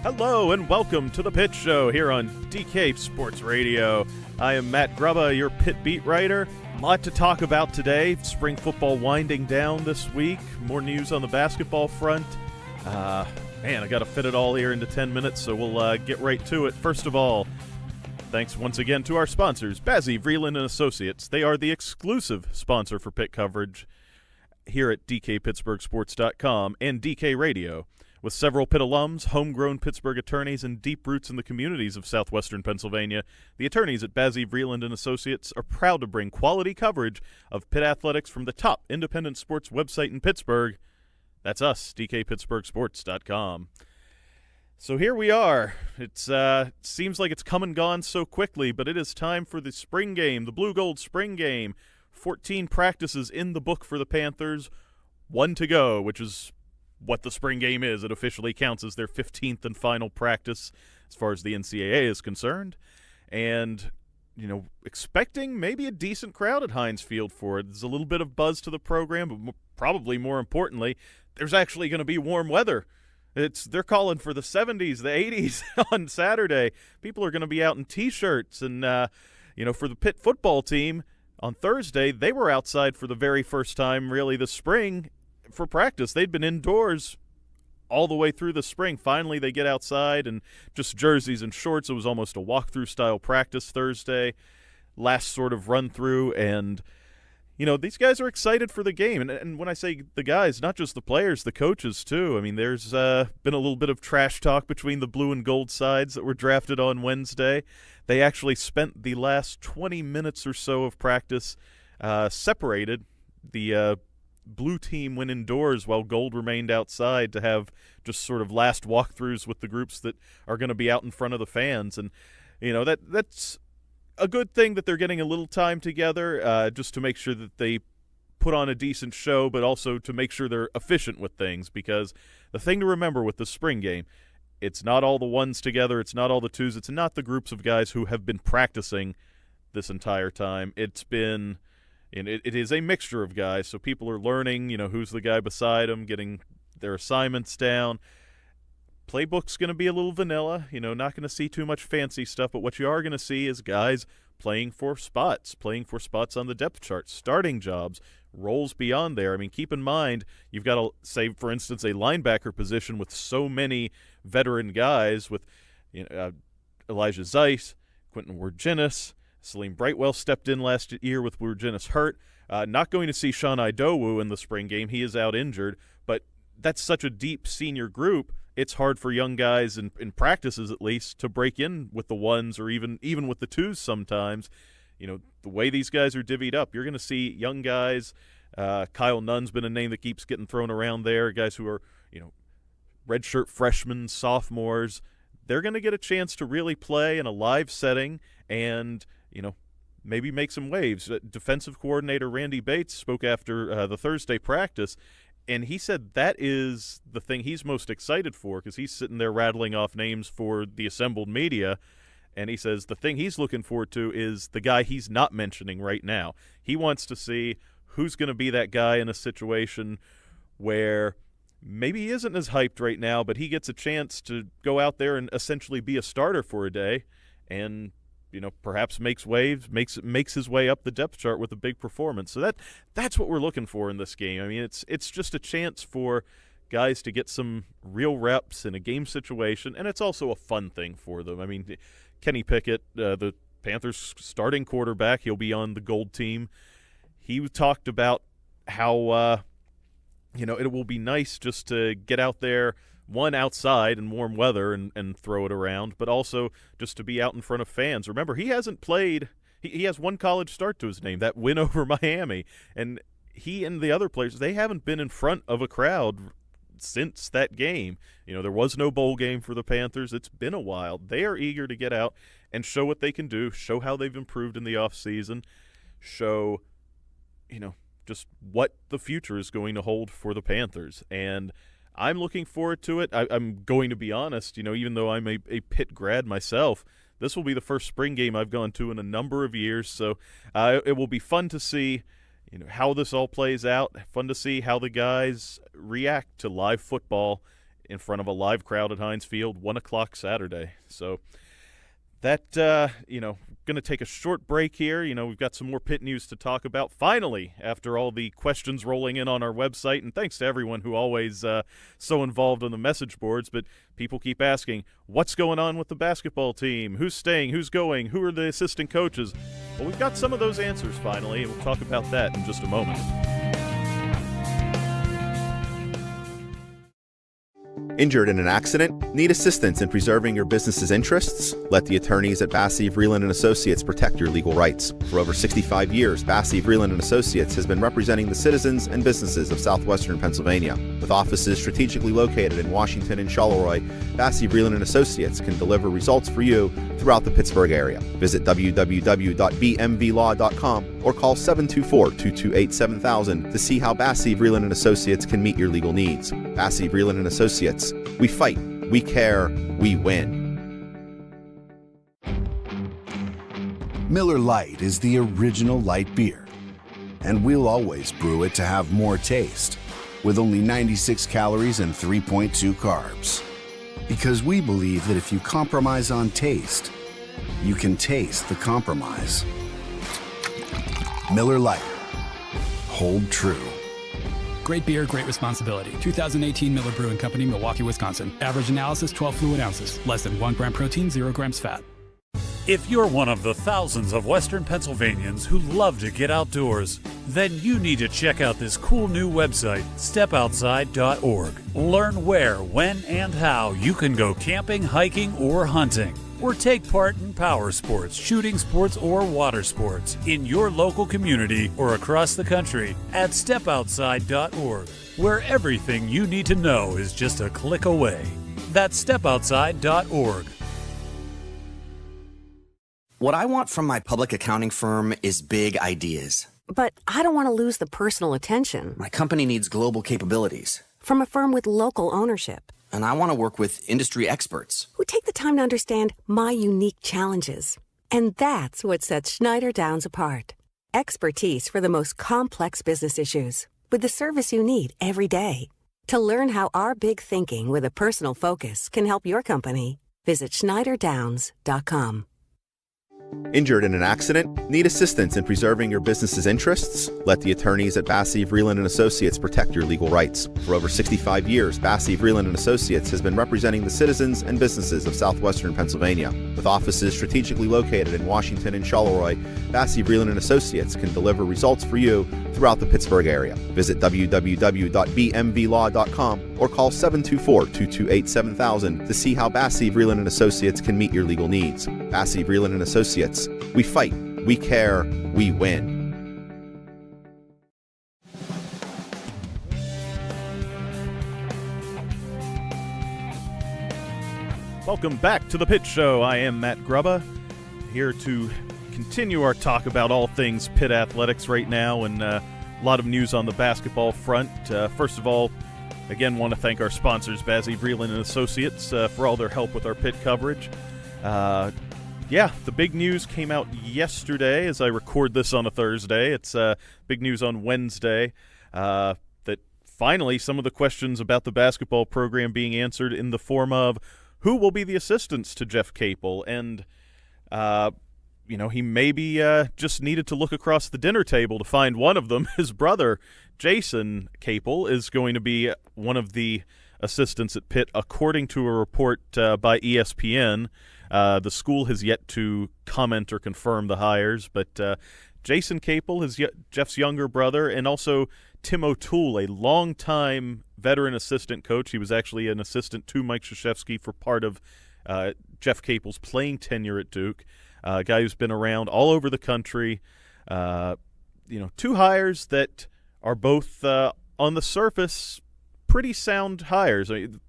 Hello and welcome to the Pitt Show here on DK Sports Radio. I am Matt Grubba, your Pitt beat writer. A lot to talk about today. Spring football winding down this week. More news on the basketball front. I got to fit it all here into 10 minutes, so we'll get right to it. First of all, thanks once again to our sponsors, Bazzi, Vreeland & Associates. They are the exclusive sponsor for Pitt coverage here at DKPittsburghSports.com and DK Radio. With several Pitt alums, homegrown Pittsburgh attorneys, and deep roots in the communities of southwestern Pennsylvania, the attorneys at Bazzi, Vreeland & Associates are proud to bring quality coverage of Pitt athletics from the top independent sports website in Pittsburgh. That's us, DKPittsburghSports.com. So here we are. It seems like it's come and gone so quickly, but it is time for the spring game, the blue-gold spring game. 14 practices in the book for the Panthers, 1 to go, which is what the spring game is. It officially counts as their 15th and final practice as far as the NCAA is concerned. And, expecting maybe a decent crowd at Heinz Field for it. There's a little bit of buzz to the program, but probably more importantly, there's actually going to be warm weather. They're calling for the 70s, the 80s on Saturday. People are going to be out in T-shirts. And, for the Pitt football team, on Thursday, they were outside for the very first time really this spring for practice. They'd been indoors all the way through the spring. Finally, they get outside and just jerseys and shorts. It was almost a walkthrough style practice Thursday, last sort of run through. And, these guys are excited for the game. And when I say the guys, not just the players, the coaches too. I mean, there's been a little bit of trash talk between the blue and gold sides that were drafted on Wednesday. They actually spent the last 20 minutes or so of practice separated. The blue team went indoors while gold remained outside to have just sort of last walkthroughs with the groups that are going to be out in front of the fans. And, that's a good thing that they're getting a little time together just to make sure that they put on a decent show, but also to make sure they're efficient with things. Because the thing to remember with the spring game, it's not all the ones together, it's not all the twos, it's not the groups of guys who have been practicing this entire time. It's been... And it is a mixture of guys, so people are learning, who's the guy beside them, getting their assignments down. Playbook's going to be a little vanilla, not going to see too much fancy stuff, but what you are going to see is guys playing for spots on the depth chart, starting jobs, roles beyond there. I mean, keep in mind, you've got, say, for instance, a linebacker position with so many veteran guys with Elijah Zeiss, Quentin Wirginis. Salim Brightwell stepped in last year with Wirginis hurt. Not going to see Sean Idowu in the spring game. He is out injured. But that's such a deep senior group, it's hard for young guys, in practices at least, to break in with the ones or even with the twos sometimes. The way these guys are divvied up, you're going to see young guys. Kyle Nunn's been a name that keeps getting thrown around there. Guys who are, redshirt freshmen, sophomores. They're going to get a chance to really play in a live setting and maybe make some waves. Defensive coordinator Randy Bates spoke after the Thursday practice, and he said that is the thing he's most excited for because he's sitting there rattling off names for the assembled media, and he says the thing he's looking forward to is the guy he's not mentioning right now. He wants to see who's going to be that guy in a situation where maybe he isn't as hyped right now, but he gets a chance to go out there and essentially be a starter for a day and perhaps makes waves, makes his way up the depth chart with a big performance. So that's what we're looking for in this game. I mean, it's just a chance for guys to get some real reps in a game situation, and it's also a fun thing for them. I mean, Kenny Pickett, the Panthers' starting quarterback, he'll be on the gold team. He talked about how it will be nice just to get out there, one, outside in warm weather and throw it around, but also just to be out in front of fans. Remember, he hasn't played – he has one college start to his name, that win over Miami. And he and the other players, they haven't been in front of a crowd since that game. There was no bowl game for the Panthers. It's been a while. They are eager to get out and show what they can do, show how they've improved in the offseason, show, just what the future is going to hold for the Panthers. And – I'm looking forward to it. I'm going to be honest, even though I'm a Pitt grad myself, this will be the first spring game I've gone to in a number of years. So it will be fun to see how this all plays out, fun to see how the guys react to live football in front of a live crowd at Heinz Field, 1 o'clock Saturday. So that, going to take a short break here. We've got some more Pitt news to talk about. Finally, after all the questions rolling in on our website, and thanks to everyone who always so involved on the message boards, but people keep asking, what's going on with the basketball team? Who's staying? Who's going? Who are the assistant coaches? Well, we've got some of those answers finally, and we'll talk about that in just a moment. Injured in an accident? Need assistance in preserving your business's interests? Let the attorneys at Bassey, Vreeland & Associates protect your legal rights. For over 65 years, Bassey, Vreeland & Associates has been representing the citizens and businesses of southwestern Pennsylvania. With offices strategically located in Washington and Charleroi, Bassey, Vreeland & Associates can deliver results for you throughout the Pittsburgh area. Visit www.bmvlaw.com or call 724-228-7000 to see how Bassey, Vreeland & Associates can meet your legal needs. Bassey, Vreeland & Associates. We fight, we care, we win. Miller Lite is the original light beer, and we'll always brew it to have more taste, with only 96 calories and 3.2 carbs. Because we believe that if you compromise on taste, you can taste the compromise. Miller Lite. Hold true. Great beer, great responsibility. 2018 Miller Brewing Company, Milwaukee, Wisconsin. Average analysis, 12 fluid ounces. Less than 1 gram protein, 0 grams fat. If you're one of the thousands of Western Pennsylvanians who love to get outdoors, then you need to check out this cool new website, stepoutside.org. Learn where, when, and how you can go camping, hiking, or hunting. Or take part in power sports, shooting sports, or water sports in your local community or across the country at stepoutside.org, where everything you need to know is just a click away. That's stepoutside.org. What I want from my public accounting firm is big ideas. But I don't want to lose the personal attention. My company needs global capabilities. From a firm with local ownership. And I want to work with industry experts who take the time to understand my unique challenges. And that's what sets Schneider Downs apart. Expertise for the most complex business issues, with the service you need every day. To learn how our big thinking with a personal focus can help your company, visit schneiderdowns.com. Injured in an accident? Need assistance in preserving your business's interests? Let the attorneys at Bassey, Vreeland & Associates protect your legal rights. For over 65 years, Bassey, Vreeland & Associates has been representing the citizens and businesses of southwestern Pennsylvania. With offices strategically located in Washington and Charleroi, Bassey, Vreeland & Associates can deliver results for you throughout the Pittsburgh area. Visit www.bmvlaw.com or call 724-228-7000 to see how Bassey, Vreeland & Associates can meet your legal needs. Bassey, Vreeland & Associates. We fight, we care, we win. Welcome back to the Pitt Show. I am Matt Grubba, here to continue our talk about all things Pitt athletics right now, and a lot of news on the basketball front. First of all, again, want to thank our sponsors, Bassey, Vreeland & Associates, for all their help with our Pitt coverage. The big news came out yesterday as I record this on a Thursday. It's big news on Wednesday that finally some of the questions about the basketball program being answered in the form of who will be the assistants to Jeff Capel. And, he maybe just needed to look across the dinner table to find one of them. His brother, Jason Capel, is going to be one of the assistants at Pitt, according to a report by ESPN. The school has yet to comment or confirm the hires, but Jason Capel is Jeff's younger brother, and also Tim O'Toole, a longtime veteran assistant coach. He was actually an assistant to Mike Krzyzewski for part of Jeff Capel's playing tenure at Duke. A guy who's been around all over the country. Two hires that are both on the surface pretty sound hires. I mean,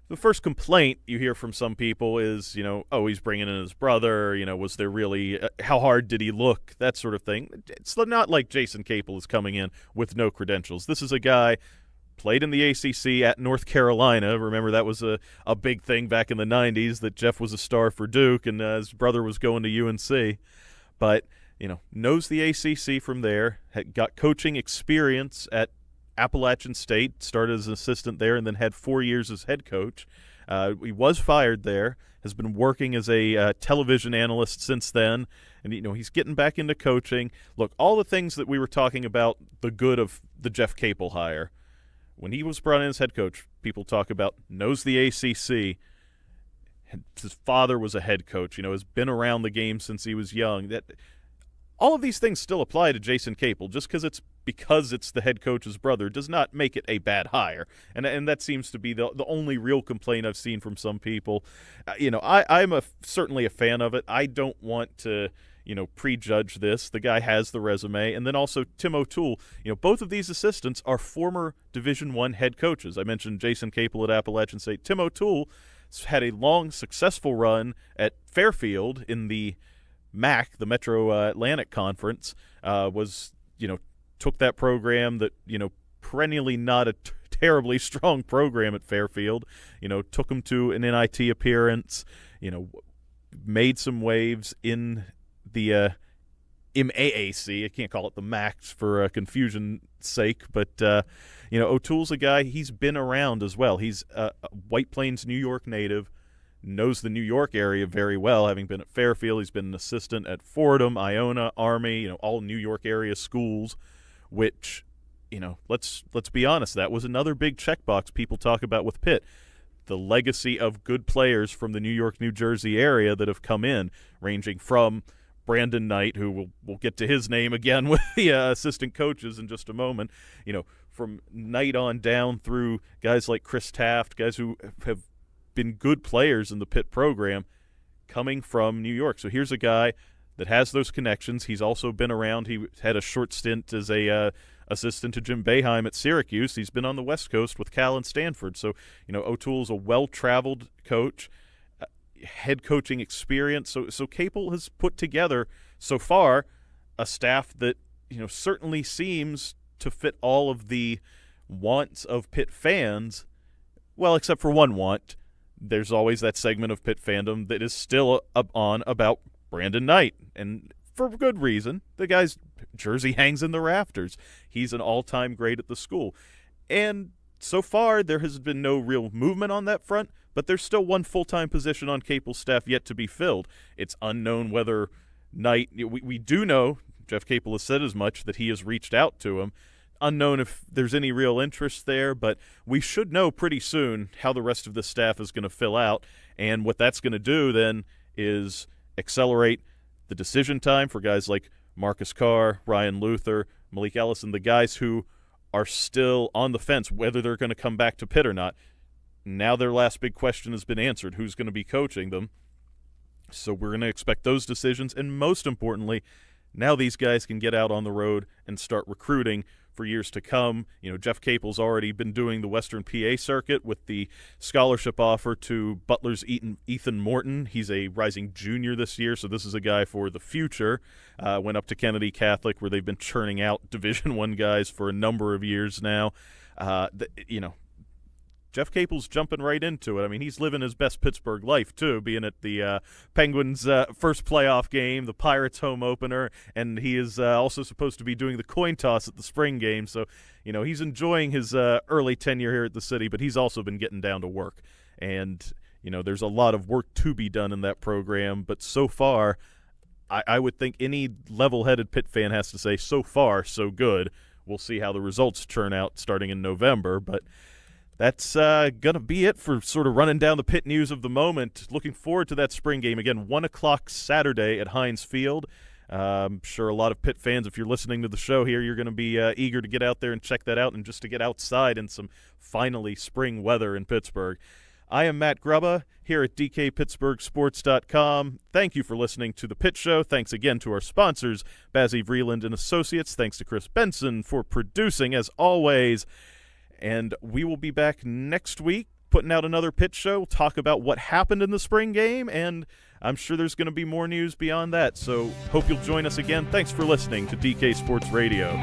the first complaint you hear from some people is, he's bringing in his brother, was there really, how hard did he look, that sort of thing. It's not like Jason Capel is coming in with no credentials. This is a guy, played in the ACC at North Carolina. Remember, that was a big thing back in the 90s, that Jeff was a star for Duke and his brother was going to UNC. But, knows the ACC from there, had got coaching experience at Appalachian State, started as an assistant there, and then had 4 years as head coach. He was fired there, has been working as a television analyst since then, and he's getting back into coaching. Look, all the things that we were talking about, the good of the Jeff Capel hire. When he was brought in as head coach, people talk about knows the ACC. His father was a head coach, has been around the game since he was young. That all of these things still apply to Jason Capel. Just because it's the head coach's brother does not make it a bad hire. And that seems to be the only real complaint I've seen from some people. I'm certainly a fan of it. I don't want to prejudge this. The guy has the resume. And then also Tim O'Toole, both of these assistants are former Division I head coaches. I mentioned Jason Capel at Appalachian State. Tim O'Toole had a long, successful run at Fairfield in the MAC, the Metro Atlantic Conference, took that program that, perennially not a terribly strong program at Fairfield, took them to an NIT appearance, made some waves in the MAAC. I can't call it the MAX for confusion's sake, but O'Toole's a guy, he's been around as well. He's a White Plains, New York native, knows the New York area very well, having been at Fairfield. He's been an assistant at Fordham, Iona, Army, all New York area schools, which, let's be honest, that was another big checkbox people talk about with Pitt. The legacy of good players from the New York, New Jersey area that have come in, ranging from Brandon Knight, who we'll get to his name again with the assistant coaches in just a moment, from Knight on down through guys like Chris Taft, guys who have been good players in the Pitt program coming from New York. So here's a guy that has those connections. He's also been around. He had a short stint as a assistant to Jim Boeheim at Syracuse. He's been on the West Coast with Cal and Stanford. So, O'Toole's a well-traveled coach, head coaching experience. So Capel has put together so far a staff that, certainly seems to fit all of the wants of Pitt fans. Well, except for one want. There's always that segment of Pitt fandom that is still on about Brandon Knight, and for good reason. The guy's jersey hangs in the rafters. He's an all-time great at the school. And so far, there has been no real movement on that front, but there's still one full-time position on Capel's staff yet to be filled. It's unknown whether Knight – we do know, Jeff Capel has said as much, that he has reached out to him. Unknown if there's any real interest there, but we should know pretty soon how the rest of the staff is going to fill out. And what that's going to do then is accelerate the decision time for guys like Marcus Carr, Ryan Luther, Malik Ellison, the guys who are still on the fence whether they're going to come back to Pitt or not. Now their last big question has been answered. Who's going to be coaching them? So we're going to expect those decisions. And most importantly, now these guys can get out on the road and start recruiting for years to come. Jeff Capel's already been doing the Western PA circuit with the scholarship offer to Butler's Ethan Morton. He's a rising junior this year, so this is a guy for the future. Went up to Kennedy Catholic, where they've been churning out Division I guys for a number of years now. Jeff Capel's jumping right into it. I mean, he's living his best Pittsburgh life, too, being at the Penguins' first playoff game, the Pirates' home opener, and he is also supposed to be doing the coin toss at the spring game. So, he's enjoying his early tenure here at the city, but he's also been getting down to work. And, there's a lot of work to be done in that program. But so far, I would think any level-headed Pitt fan has to say, so far, so good. We'll see how the results turn out starting in November, but that's going to be it for sort of running down the Pitt news of the moment. Looking forward to that spring game. Again, 1 o'clock Saturday at Heinz Field. I'm sure a lot of Pitt fans, if you're listening to the show here, you're going to be eager to get out there and check that out and just to get outside in some finally spring weather in Pittsburgh. I am Matt Grubba here at DKPittsburghSports.com. Thank you for listening to The Pitt Show. Thanks again to our sponsors, Bazzi Vreeland & Associates. Thanks to Chris Benson for producing, as always. And we will be back next week putting out another Pitt Show. We'll talk about what happened in the spring game, and I'm sure there's going to be more news beyond that. So hope you'll join us again. Thanks for listening to DK Sports Radio.